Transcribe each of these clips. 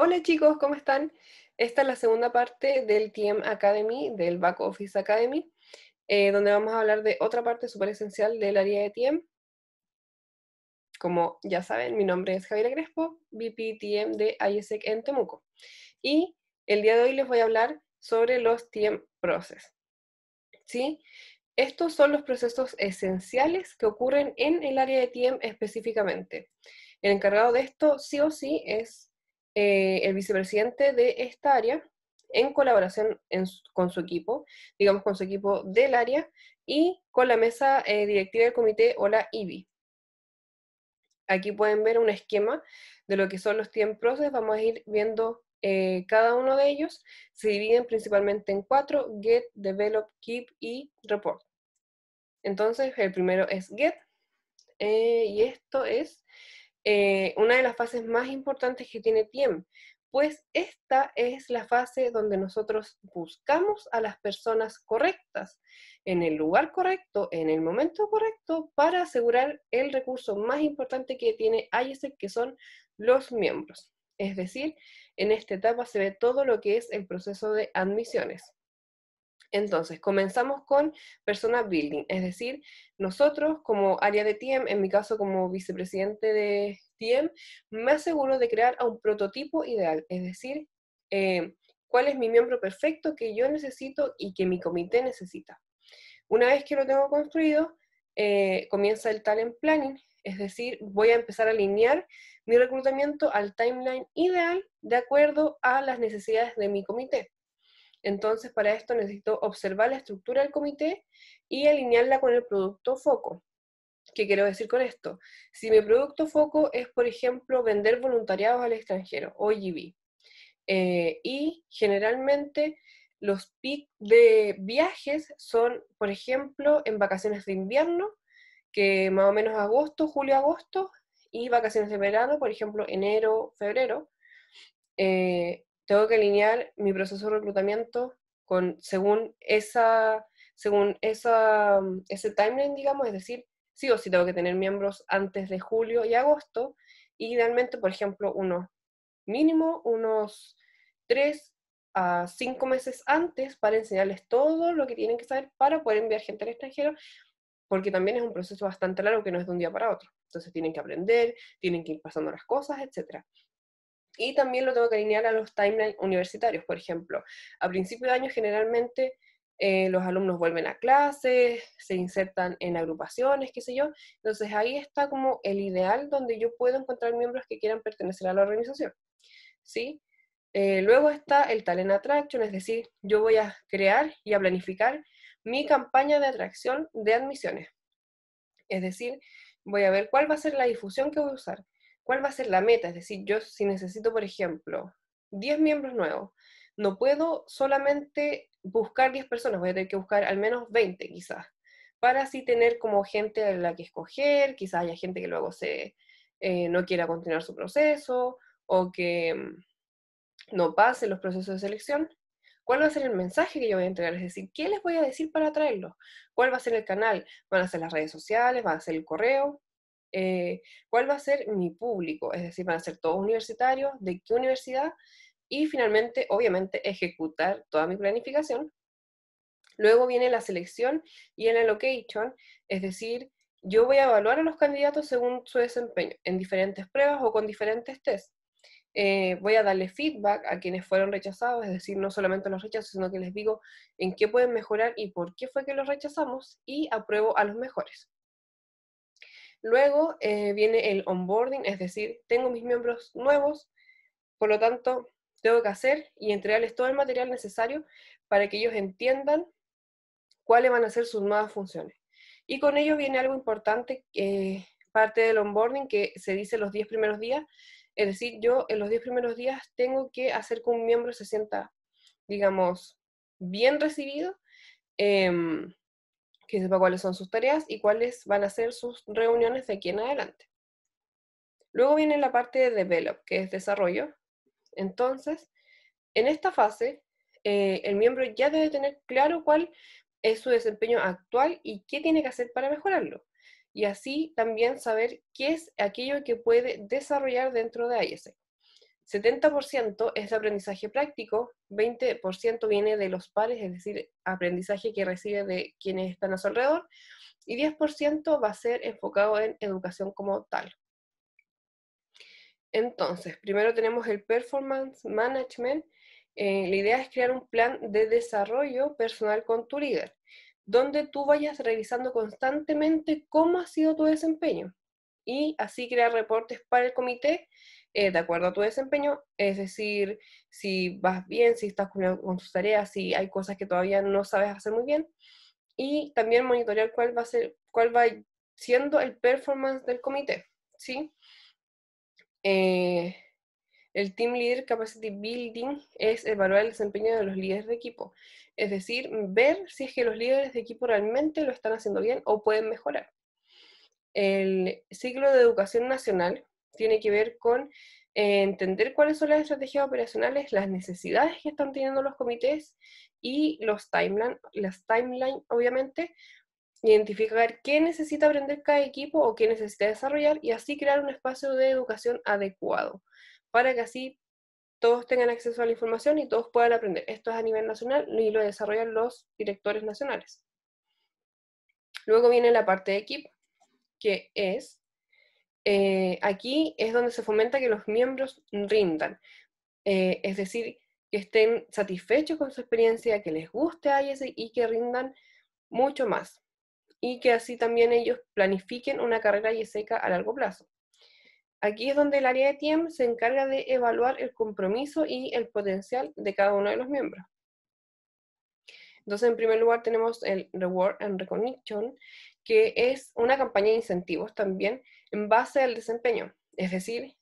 Hola chicos, ¿cómo están? Esta es la segunda parte del TM Academy, del Back Office Academy, donde vamos a hablar de otra parte súper esencial del área de TM. Como ya saben, mi nombre es Javiera Crespo, VP TM de IESEC en Temuco. Y el día de hoy les voy a hablar sobre los TM Process. ¿Sí? Estos son los procesos esenciales que ocurren en el área de TM específicamente. El encargado de esto, sí o sí, es el vicepresidente de esta área, en colaboración con su equipo, digamos con su equipo del área, y con la mesa directiva del comité o la IBI. Aquí pueden ver un esquema de lo que son los TM Process. Vamos a ir viendo cada uno de ellos. Se dividen principalmente en 4: Get, Develop, Keep y Report. Entonces, el primero es Get, y esto es una de las fases más importantes que tiene TM, pues esta es la fase donde nosotros buscamos a las personas correctas, en el lugar correcto, en el momento correcto, para asegurar el recurso más importante que tiene IESEC, que son los miembros. Es decir, en esta etapa se ve todo lo que es el proceso de admisiones. Entonces, comenzamos con persona building, es decir, nosotros como área de TM, en mi caso como vicepresidente de TM, me aseguro de crear a un prototipo ideal, es decir, cuál es mi miembro perfecto que yo necesito y que mi comité necesita. Una vez que lo tengo construido, comienza el talent planning, es decir, voy a empezar a alinear mi reclutamiento al timeline ideal de acuerdo a las necesidades de mi comité. Entonces, para esto necesito observar la estructura del comité y alinearla con el producto foco. ¿Qué quiero decir con esto? Si mi producto foco es, por ejemplo, vender voluntariados al extranjero, OGV, y generalmente los picos de viajes son, por ejemplo, en vacaciones de invierno, que más o menos agosto, julio-agosto, y vacaciones de verano, por ejemplo, enero, febrero. Tengo que alinear mi proceso de reclutamiento según ese timeline, digamos, es decir, sí o sí tengo que tener miembros antes de julio y agosto, y idealmente, por ejemplo, unos 3 a 5 meses antes para enseñarles todo lo que tienen que saber para poder enviar gente al extranjero, porque también es un proceso bastante largo que no es de un día para otro. Entonces tienen que aprender, tienen que ir pasando las cosas, etc. Y también lo tengo que alinear a los timelines universitarios, por ejemplo. A principio de año generalmente los alumnos vuelven a clases, se insertan en agrupaciones, qué sé yo. Entonces ahí está como el ideal donde yo puedo encontrar miembros que quieran pertenecer a la organización. ¿Sí? Luego está el Talent Attraction, es decir, yo voy a crear y a planificar mi campaña de atracción de admisiones. Es decir, voy a ver cuál va a ser la difusión que voy a usar, cuál va a ser la meta. Es decir, yo si necesito, por ejemplo, 10 miembros nuevos, no puedo solamente buscar 10 personas, voy a tener que buscar al menos 20 quizás, para así tener como gente a la que escoger. Quizás haya gente que luego no quiera continuar su proceso, o que no pase los procesos de selección. ¿Cuál va a ser el mensaje que yo voy a entregar? Es decir, ¿qué les voy a decir para atraerlos? ¿Cuál va a ser el canal? ¿Van a ser las redes sociales? ¿Va a ser el correo? ¿Cuál va a ser mi público? Es decir, ¿van a ser todos universitarios? ¿De qué universidad? Y finalmente, obviamente, ejecutar toda mi planificación. Luego viene la selección y el allocation, es decir, yo voy a evaluar a los candidatos según su desempeño, en diferentes pruebas o con diferentes tests. Voy a darle feedback a quienes fueron rechazados, es decir, no solamente los rechazos, sino que les digo en qué pueden mejorar y por qué fue que los rechazamos, y apruebo a los mejores. Luego viene el onboarding, es decir, tengo mis miembros nuevos, por lo tanto, tengo que hacer y entregarles todo el material necesario para que ellos entiendan cuáles van a ser sus nuevas funciones. Y con ello viene algo importante, parte del onboarding, que se dice los 10 primeros días. Es decir, yo en los 10 primeros días tengo que hacer que un miembro se sienta, digamos, bien recibido, eh, que sepa cuáles son sus tareas y cuáles van a ser sus reuniones de aquí en adelante. Luego viene la parte de develop, que es desarrollo. Entonces, en esta fase, el miembro ya debe tener claro cuál es su desempeño actual y qué tiene que hacer para mejorarlo. Y así también saber qué es aquello que puede desarrollar dentro de IESEC. 70% es de aprendizaje práctico, 20% viene de los pares, es decir, aprendizaje que recibe de quienes están a su alrededor, y 10% va a ser enfocado en educación como tal. Entonces, primero tenemos el Performance Management. La idea es crear un plan de desarrollo personal con tu líder, donde tú vayas revisando constantemente cómo ha sido tu desempeño y así crear reportes para el comité de acuerdo a tu desempeño, es decir, si vas bien, si estás con tus tareas, si hay cosas que todavía no sabes hacer muy bien, y también monitorear cuál va siendo el performance del comité, ¿sí? El Team Leader Capacity Building es evaluar el desempeño de los líderes de equipo, es decir, ver si es que los líderes de equipo realmente lo están haciendo bien o pueden mejorar. El ciclo de educación nacional tiene que ver con entender cuáles son las estrategias operacionales, las necesidades que están teniendo los comités y las timelines, obviamente, identificar qué necesita aprender cada equipo o qué necesita desarrollar y así crear un espacio de educación adecuado para que así todos tengan acceso a la información y todos puedan aprender. Esto es a nivel nacional y lo desarrollan los directores nacionales. Luego viene la parte de equipo, que es, aquí es donde se fomenta que los miembros rindan, es decir, que estén satisfechos con su experiencia, que les guste IES y que rindan mucho más. Y que así también ellos planifiquen una carrera IESECA a largo plazo. Aquí es donde el área de TIEM se encarga de evaluar el compromiso y el potencial de cada uno de los miembros. Entonces, en primer lugar tenemos el Reward and Recognition, que es una campaña de incentivos también en base al desempeño. Es decir,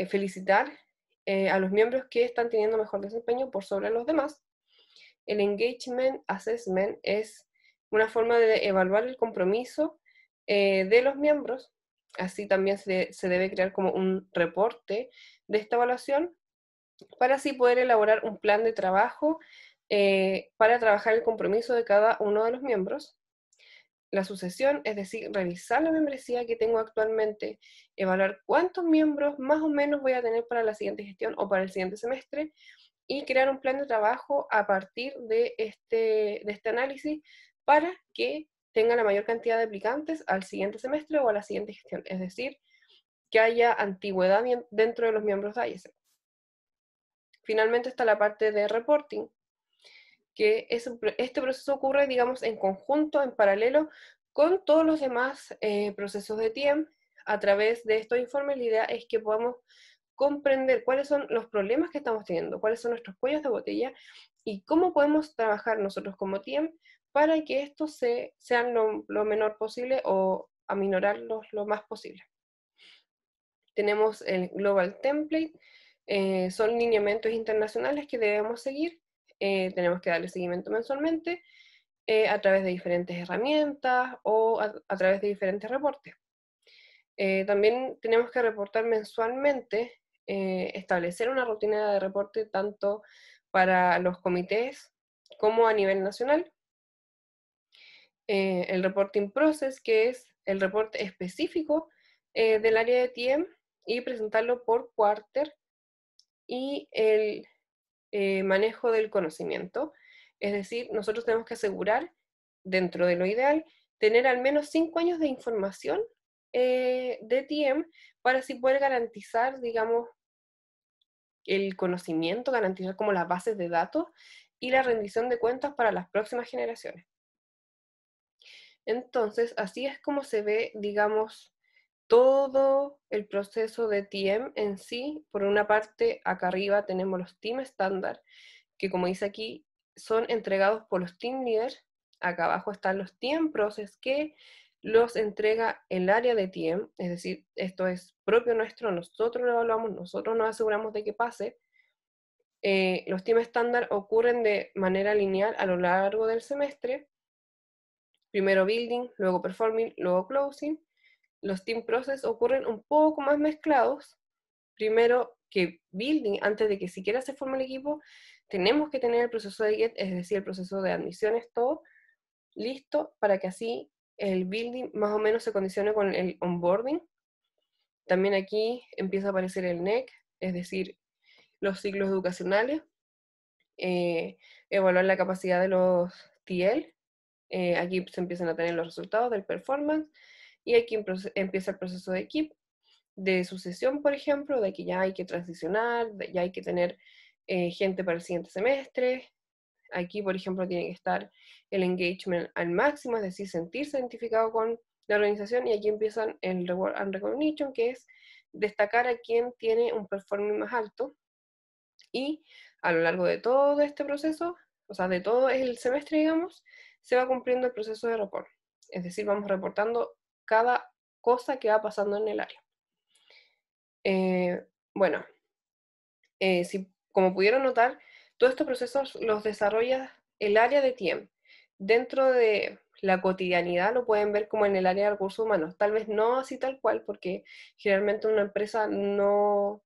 felicitar a los miembros que están teniendo mejor desempeño por sobre los demás. El Engagement Assessment es una forma de evaluar el compromiso de los miembros. Así también se debe crear como un reporte de esta evaluación para así poder elaborar un plan de trabajo para trabajar el compromiso de cada uno de los miembros. La sucesión, es decir, revisar la membresía que tengo actualmente, evaluar cuántos miembros más o menos voy a tener para la siguiente gestión o para el siguiente semestre y crear un plan de trabajo a partir de este análisis para que tenga la mayor cantidad de aplicantes al siguiente semestre o a la siguiente gestión, es decir, que haya antigüedad dentro de los miembros de IESEC. Finalmente está la parte de reporting, que este proceso ocurre, digamos, en conjunto, en paralelo, con todos los demás procesos de TIEM. A través de estos informes, la idea es que podamos comprender cuáles son los problemas que estamos teniendo, cuáles son nuestros cuellos de botella y cómo podemos trabajar nosotros como TIEM para que estos sean lo menor posible o aminorarlos lo más posible. Tenemos el Global Template, son lineamientos internacionales que debemos seguir, tenemos que darle seguimiento mensualmente a través de diferentes herramientas o a través de diferentes reportes. También tenemos que reportar mensualmente, establecer una rutina de reporte tanto para los comités como a nivel nacional. El reporting process, que es el reporte específico del área de TIEM, y presentarlo por quarter, y el manejo del conocimiento. Es decir, nosotros tenemos que asegurar, dentro de lo ideal, tener al menos 5 años de información de TIEM para así poder garantizar, digamos, el conocimiento, garantizar como las bases de datos y la rendición de cuentas para las próximas generaciones. Entonces, así es como se ve, digamos, todo el proceso de TIEM en sí. Por una parte, acá arriba tenemos los team estándar, que como dice aquí, son entregados por los team leaders. Acá abajo están los TIEM process, que los entrega el área de TIEM, es decir, esto es propio nuestro, nosotros lo evaluamos, nosotros nos aseguramos de que pase. Los team estándar ocurren de manera lineal a lo largo del semestre, primero building, luego performing, luego closing. Los team process ocurren un poco más mezclados. Primero que building, antes de que siquiera se forme el equipo, tenemos que tener el proceso de get, es decir, el proceso de admisiones, todo listo para que así el building más o menos se condicione con el onboarding. También aquí empieza a aparecer el NEC, es decir, los ciclos educacionales, evaluar la capacidad de los TL, aquí se empiezan a tener los resultados del performance, y aquí empieza el proceso de KIP, de sucesión, por ejemplo, de que ya hay que transicionar, ya hay que tener gente para el siguiente semestre. Aquí, por ejemplo, tiene que estar el engagement al máximo, es decir, sentirse identificado con la organización, y aquí empiezan el reward and recognition, que es destacar a quien tiene un performance más alto, y a lo largo de todo este proceso, o sea, de todo el semestre, digamos, se va cumpliendo el proceso de report. Es decir, vamos reportando cada cosa que va pasando en el área. Bueno, si, como pudieron notar, todos estos procesos los desarrolla el área de TIEM. Dentro de la cotidianidad lo pueden ver como en el área de recursos humanos, tal vez no así tal cual, porque generalmente una empresa no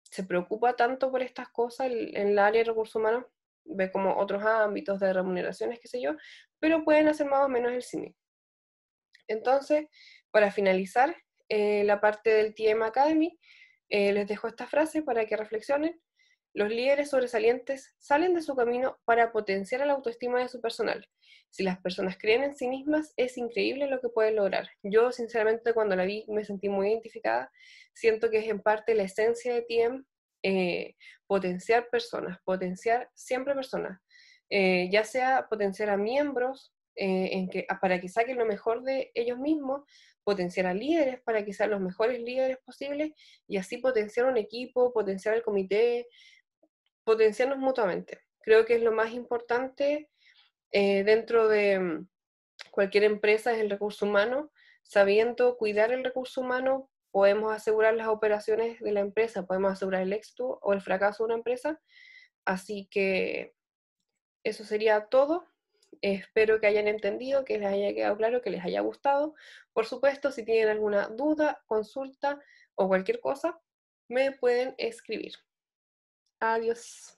se preocupa tanto por estas cosas en el área de recursos humanos, ve como otros ámbitos de remuneraciones, qué sé yo, pero pueden hacer más o menos el símil. Entonces, para finalizar la parte del TM Academy, les dejo esta frase para que reflexionen. Los líderes sobresalientes salen de su camino para potenciar la autoestima de su personal. Si las personas creen en sí mismas, es increíble lo que pueden lograr. Yo, sinceramente, cuando la vi, me sentí muy identificada. Siento que es en parte la esencia de TM, potenciar personas, potenciar siempre personas. Ya sea potenciar a miembros, para que saquen lo mejor de ellos mismos, potenciar a líderes para que sean los mejores líderes posibles, y así potenciar un equipo, potenciar el comité, potenciarnos mutuamente. Creo que es lo más importante dentro de cualquier empresa, es el recurso humano. Sabiendo cuidar el recurso humano, podemos asegurar las operaciones de la empresa, podemos asegurar el éxito o el fracaso de una empresa. Así que eso sería todo. Espero que hayan entendido, que les haya quedado claro, que les haya gustado. Por supuesto, si tienen alguna duda, consulta o cualquier cosa, me pueden escribir. Adiós.